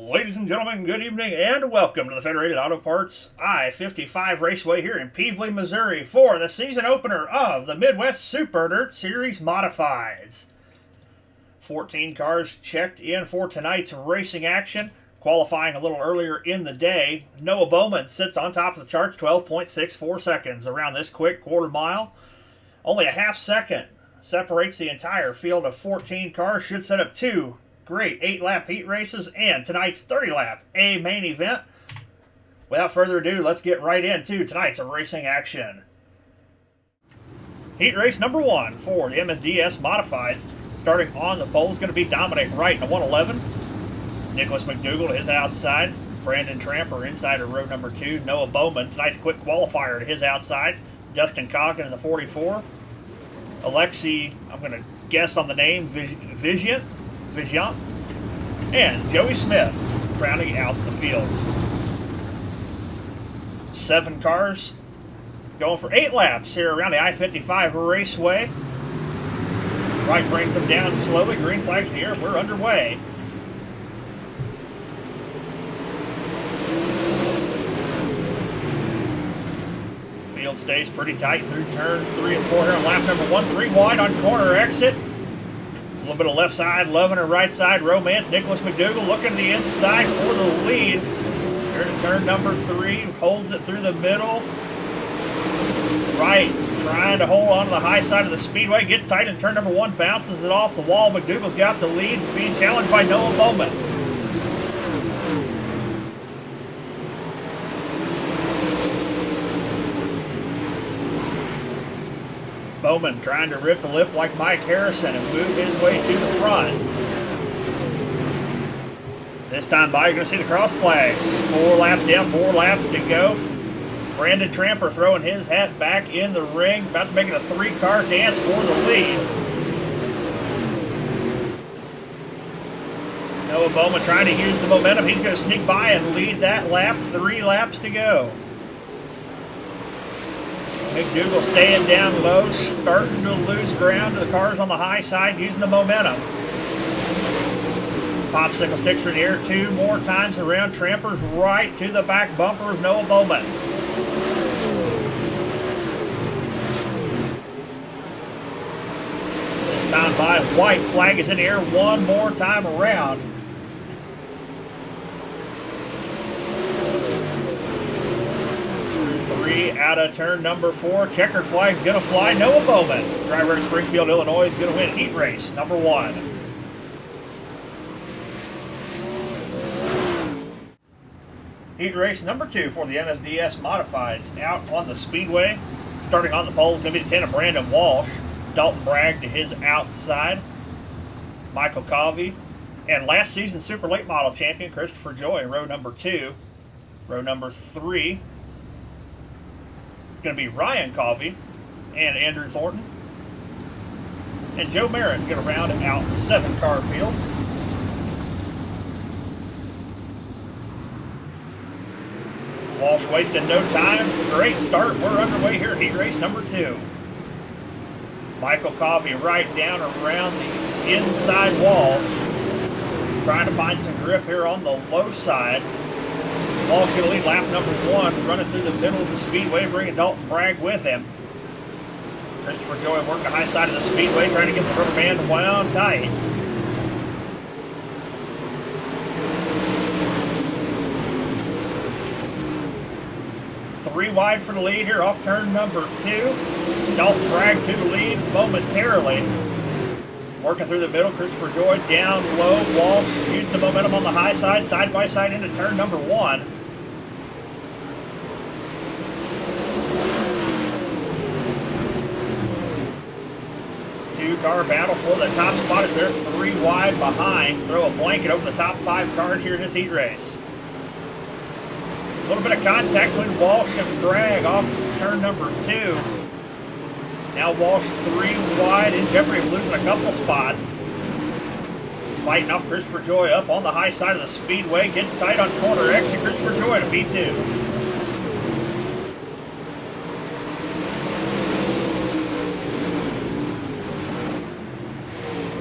Ladies and gentlemen, good evening and welcome to the Federated Auto Parts I-55 Raceway here in Pevely, Missouri for the season opener of the Midwest Super Dirt Series Modifieds. 14 cars checked in for tonight's racing action. Qualifying a little earlier in the day, Noah Bowman sits on top of the charts, 12.64 seconds around this quick quarter mile. Only a half second separates the entire field of 14 cars. Should set up two great 8-lap heat races and tonight's 30-lap A main event. Without further ado, let's get right into tonight's racing action. Heat race number one for the MSDS Modifieds. Starting on the pole is going to be Dominic Wright in a 111. Nicholas McDougall to his outside. Brandon Tramper inside of row number 2. Noah Bowman, tonight's quick qualifier, to his outside. Dustin Coggin in the 44. Alexi, I'm going to guess on the name, Vigiant, and Joey Smith rounding out the field. 7 cars going for 8 laps here around the I-55 Raceway. Wright brings them down slowly. Green flags in the air. We're underway. Field stays pretty tight through turns 3 and 4 here on lap number 1. 3 wide on corner exit. A little bit of left side, loving her right side romance. Nicholas McDougall looking to the inside for the lead. Here to turn number 3, holds it through the middle. Wright trying to hold on to the high side of the speedway, gets tight in turn number 1, bounces it off the wall. McDougall's got the lead, being challenged by Noah Bowman. Bowman trying to rip the lip like Mike Harrison and move his way to the front. This time by, you're going to see the cross flags. 4 laps down, 4 laps to go. Brandon Tramper throwing his hat back in the ring, about to make it a 3-car dance for the lead. Noah Bowman trying to use the momentum. He's going to sneak by and lead that lap. 3 laps to go. McDougall staying down low, starting to lose ground to the cars on the high side, using the momentum. Popsicle sticks are in the air 2 more times around. Tramper's right to the back bumper of Noah Bowman. This time by, white flag is in the air 1 more time around. Out of turn number 4, checkered flag's going to fly. Noah Bowman, driver in Springfield, Illinois, is going to win heat race number 1. Heat race number 2 for the MSDS Modifieds out on the speedway. Starting on the pole is going to be the 10 of Brandon Walsh. Dalton Bragg to his outside. Michael Covey. And last season Super Late Model champion Christopher Joy in row number 2. Row number 3. Going to be Ryan Covey and Andrew Thornton. And Joe Merritt going to round out the 7-car field. Walsh wasting no time. Great start. We're underway here at heat race number 2. Michael Covey right down around the inside wall. Trying to find some grip here on the low side. Walsh going to lead lap number 1, running through the middle of the speedway, bringing Dalton Bragg with him. Christopher Joy working the high side of the speedway, trying to get the rubber band wound tight. Three wide for the lead here off turn number 2. Dalton Bragg to the lead momentarily. Working through the middle, Christopher Joy down low. Walsh using the momentum on the high side by side into turn number 1. 2-car battle for the top spot as they're 3 wide behind. Throw a blanket over the top 5 cars here in this heat race. A little bit of contact between Walsh and Bragg off turn number 2. Now Walsh 3 wide, in jeopardy of losing a couple spots. Fighting off Christopher Joy up on the high side of the speedway. Gets tight on corner exit. Christopher Joy to P2.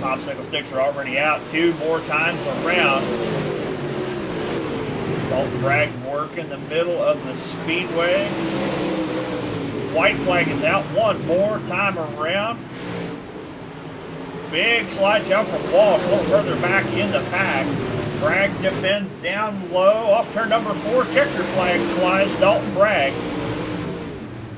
Popsicle sticks are already out 2 more times around. Dalton Bragg work in the middle of the speedway. White flag is out one more time around. Big slide jump from Walsh, a little further back in the pack. Bragg defends down low, off turn number 4, checker flag flies, Dalton Bragg.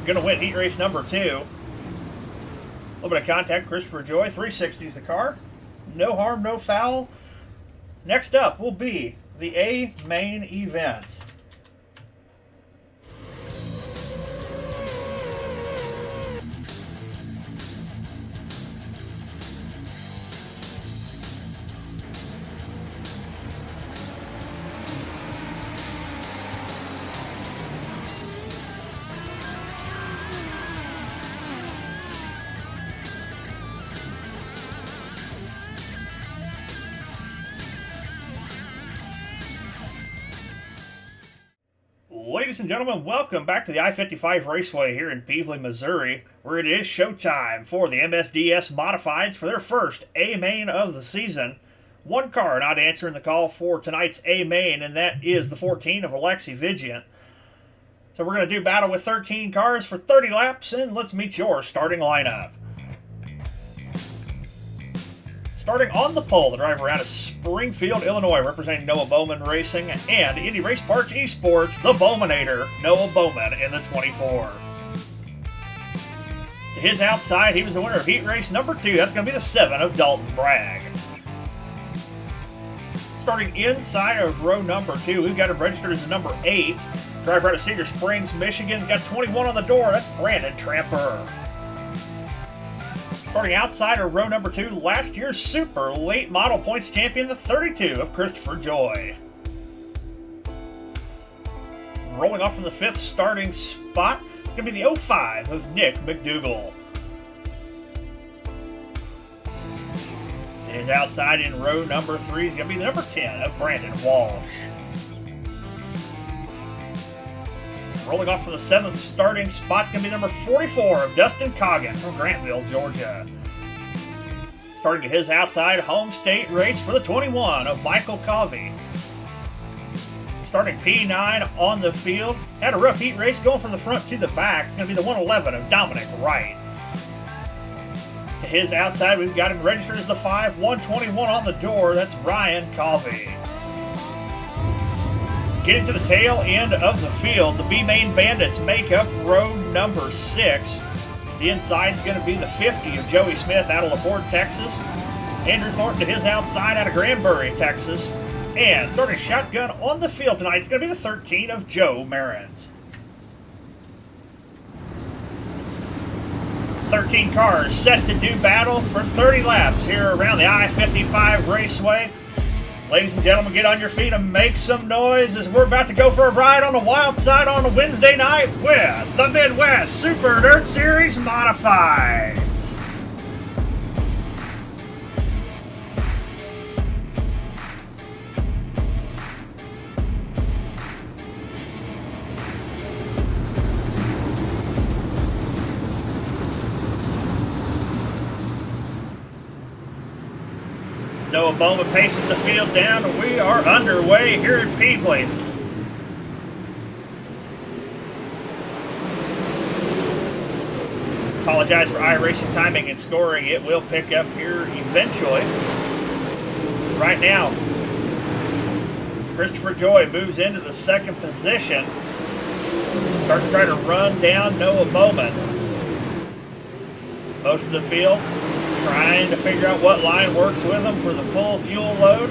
Gonna win heat race number 2. A little bit of contact, Christopher Joy, 360's the car. No harm, no foul. Next up will be the A main event. Ladies and gentlemen, welcome back to the I-55 Raceway here in Pevely, Missouri, where it is showtime for the MSDS Modifieds for their first A-Main of the season. One car not answering the call for tonight's A-Main, and that is the 14 of Alexi Vigilant. So we're going to do battle with 13 cars for 30 laps, and let's meet your starting lineup. Starting on the pole, the driver out of Springfield, Illinois, representing Noah Bowman Racing, and Indy Race Parts Esports, the Bowmanator, Noah Bowman in the 24. To his outside, he was the winner of heat race number 2. That's going to be the 7 of Dalton Bragg. Starting inside of row number 2, we've got him registered as the number 8. Driver out of Cedar Springs, Michigan, got 21 on the door. That's Brandon Tramper. Starting outside of row number 2, last year's super late model points champion, the 32 of Christopher Joy. Rolling off from the 5th starting spot, it's going to be the 05 of Nick McDougall. It is outside in row number 3, it's going to be the number 10 of Brandon Walsh. Rolling off from the 7th starting spot, going to be number 44 of Dustin Coggin from Grantville, Georgia. Starting to his outside, home state race for the 21 of Michael Covey. Starting P9 on the field, had a rough heat race going from the front to the back. It's going to be the 111 of Dominic Wright. To his outside, we've got him registered as the 5, 121 on the door. That's Ryan Covey. Getting to the tail end of the field, the B-Main Bandits make up row number 6. The inside is going to be the 50 of Joey Smith out of LaPorte, Texas. Andrew Thornton to his outside out of Granbury, Texas. And starting shotgun on the field tonight, it's going to be the 13 of Joe Marins. 13 cars set to do battle for 30 laps here around the I-55 Raceway. Ladies and gentlemen, get on your feet and make some noise as we're about to go for a ride on the wild side on a Wednesday night with the Midwest Super Dirt Series Modifieds. Noah Bowman paces the field down, and we are underway here at Pevely. Apologize for iRacing timing and scoring. It will pick up here eventually. Right now, Christopher Joy moves into the 2nd position. Starts trying to run down Noah Bowman. Most of the field trying to figure out what line works with them for the full fuel load.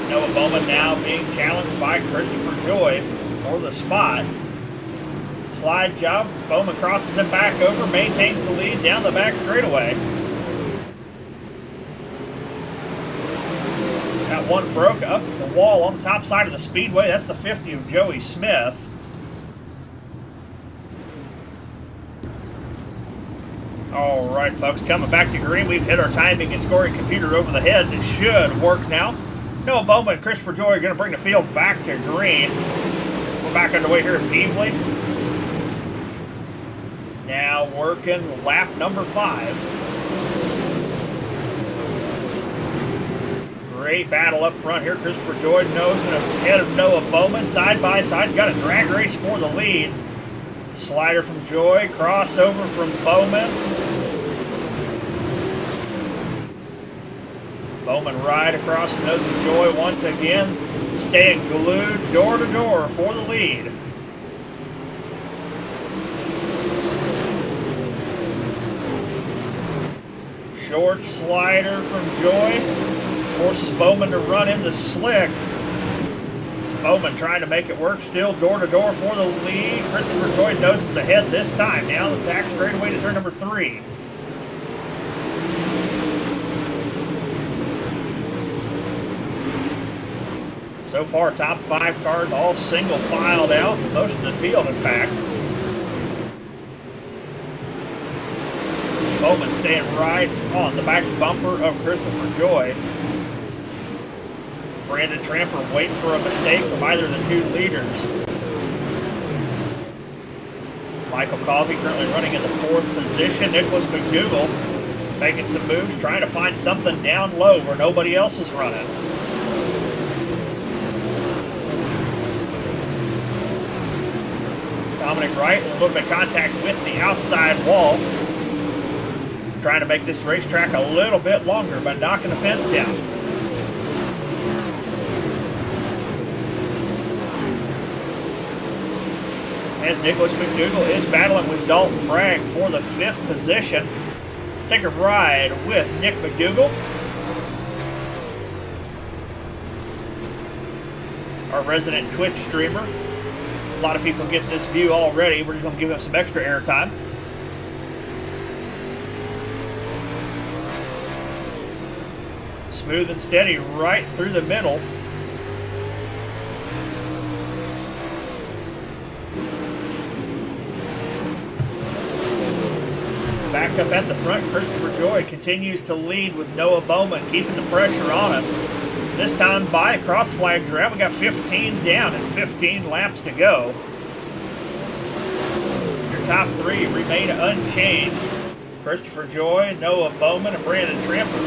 Noah Bowman now being challenged by Christopher Joy for the spot. Slide job, Bowman crosses him back over, maintains the lead down the back straightaway. Got one broke up the wall on the top side of the speedway. That's the 50 of Joey Smith. All right, folks, coming back to green. We've hit our timing and scoring computer over the head. It should work now. Noah Bowman and Christopher Joy are going to bring the field back to green. We're back underway here at Pevely. Now working lap number 5. Great battle up front here. Christopher Joy nosing ahead of Noah Bowman. Side by side. Got a drag race for the lead. Slider from Joy. Crossover from Bowman. Bowman right across the nose of Joy once again. Staying glued door to door for the lead. Short slider from Joy. Forces Bowman to run in the slick. Bowman trying to make it work. Still door to door for the lead. Christopher Joy noses ahead this time. Down the back straightaway to turn number 3. So far, top 5 cars all single filed out. Most of the field, in fact. Bowman staying right on the back bumper of Christopher Joy. Brandon Tramper waiting for a mistake from either of the 2 leaders. Michael Coffey currently running in the 4th position. Nicholas McDougall making some moves, trying to find something down low where nobody else is running. Dominic Wright, a little bit of contact with the outside wall. Trying to make this racetrack a little bit longer by knocking the fence down. As Nicholas McDougall is battling with Dalton Bragg for the 5th position. Let's take a ride with Nick McDougall. Our resident Twitch streamer. A lot of people get this view already. We're just going to give him some extra airtime. Smooth and steady right through the middle. Back up at the front, Christopher Joy continues to lead with Noah Bowman, keeping the pressure on him. This time by cross flags are out. We got 15 down and 15 laps to go. Your top 3 remain unchanged. Christopher Joy, Noah Bowman, and Brandon Tramper.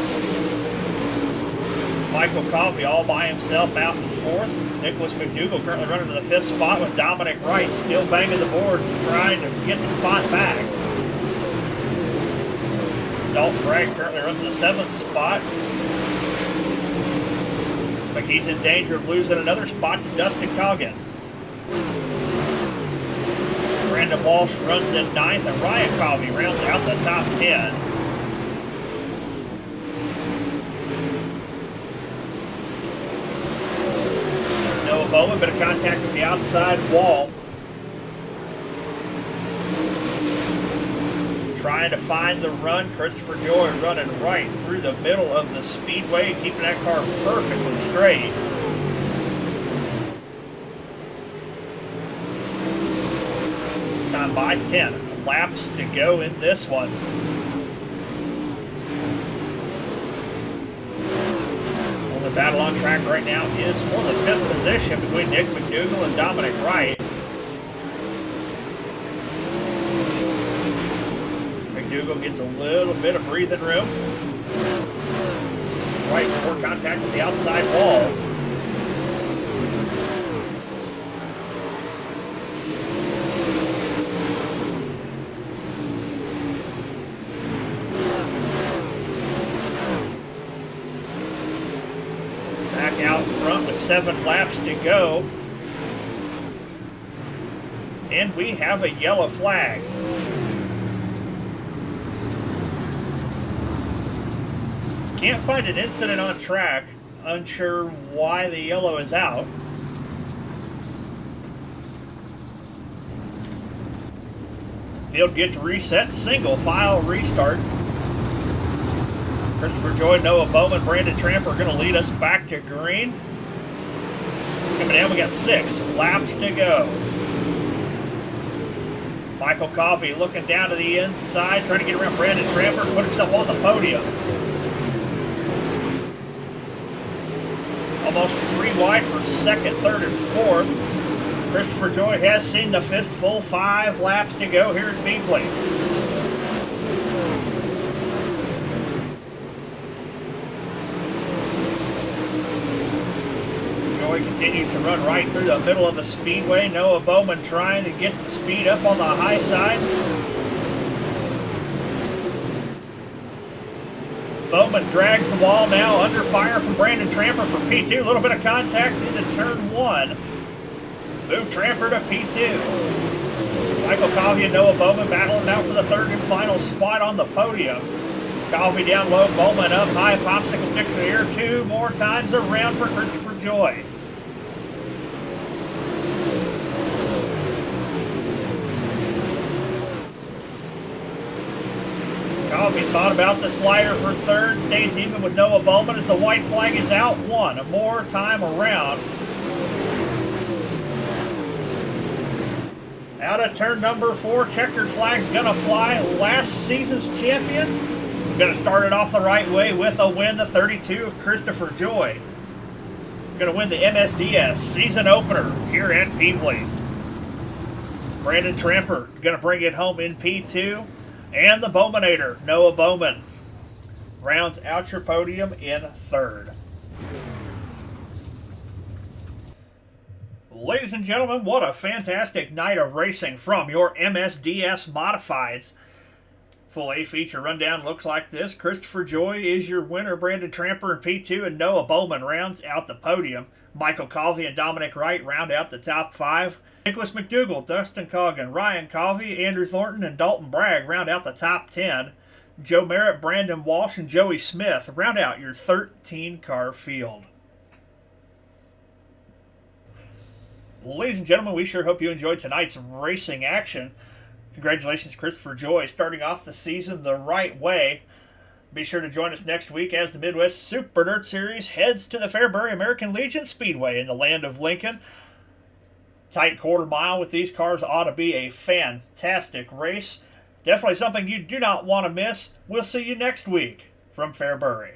Michael Coffey all by himself out in 4th. Nicholas McDougall currently running to the 5th spot with Dominic Wright still banging the boards, trying to get the spot back. Dalton Bragg currently runs to the 7th spot. But he's in danger of losing another spot to Dustin Coggin. Brandon Walsh runs in 9th, and Ryan Coffey rounds out the top 10. Noah Bowman, bit of contact with the outside wall. Trying to find the run. Christopher Joy running right through the middle of the speedway, keeping that car perfectly straight. Time by 10 laps to go in this one. Well, the battle on track right now is for the 5th position between Nick McDougall and Dominic Wright. McDougall gets a little bit of breathing room. Wright, some more contact with the outside wall. Back out front with 7 laps to go. And we have a yellow flag. Can't find an incident on track. Unsure why the yellow is out. Field gets reset. Single file restart. Christopher Joy, Noah Bowman, Brandon Tramper are going to lead us back to green. Coming down, we got 6 laps to go. Michael Coffey looking down to the inside, trying to get around Brandon Tramper, put himself on the podium. Almost 3 wide for 2nd, 3rd, and 4th. Christopher Joy has seen the fistful. 5 laps to go here at Pevely. Joy continues to run right through the middle of the speedway. Noah Bowman trying to get the speed up on the high side. Bowman drags the wall now, under fire from Brandon Tramper for P2. A little bit of contact into turn 1. Move Tramper to P2. Michael Coffey and Noah Bowman battling out for the third and final spot on the podium. Coffey down low, Bowman up high, popsicle sticks in the air 2 more times around for Christopher Joy. Coffey thought about the slider for third, stays even with Noah Bowman as the white flag is out 1 more time around. Out of turn number 4, checkered flag's gonna fly. Last season's champion gonna start it off the right way with a win, the 32 of Christopher Joy. Gonna win the MSDS season opener here at Pevely. Brandon Tramper gonna bring it home in P2. And the Bowmanator, Noah Bowman, rounds out your podium in third. Ladies and gentlemen, what a fantastic night of racing from your MSDS Modifieds. Full A feature rundown looks like this. Christopher Joy is your winner. Brandon Tramper in P2 and Noah Bowman rounds out the podium. Michael Coffey and Dominic Wright round out the top 5. Nicholas McDougall, Dustin Coggin, Ryan Coffey, Andrew Thornton, and Dalton Bragg round out the top 10. Joe Merritt, Brandon Walsh, and Joey Smith round out your 13-car field. Ladies and gentlemen, we sure hope you enjoyed tonight's racing action. Congratulations, Christopher Joy, starting off the season the right way. Be sure to join us next week as the Midwest Super Dirt Series heads to the Fairbury American Legion Speedway in the land of Lincoln. Tight quarter mile with these cars ought to be a fantastic race. Definitely something you do not want to miss. We'll see you next week from Fairbury.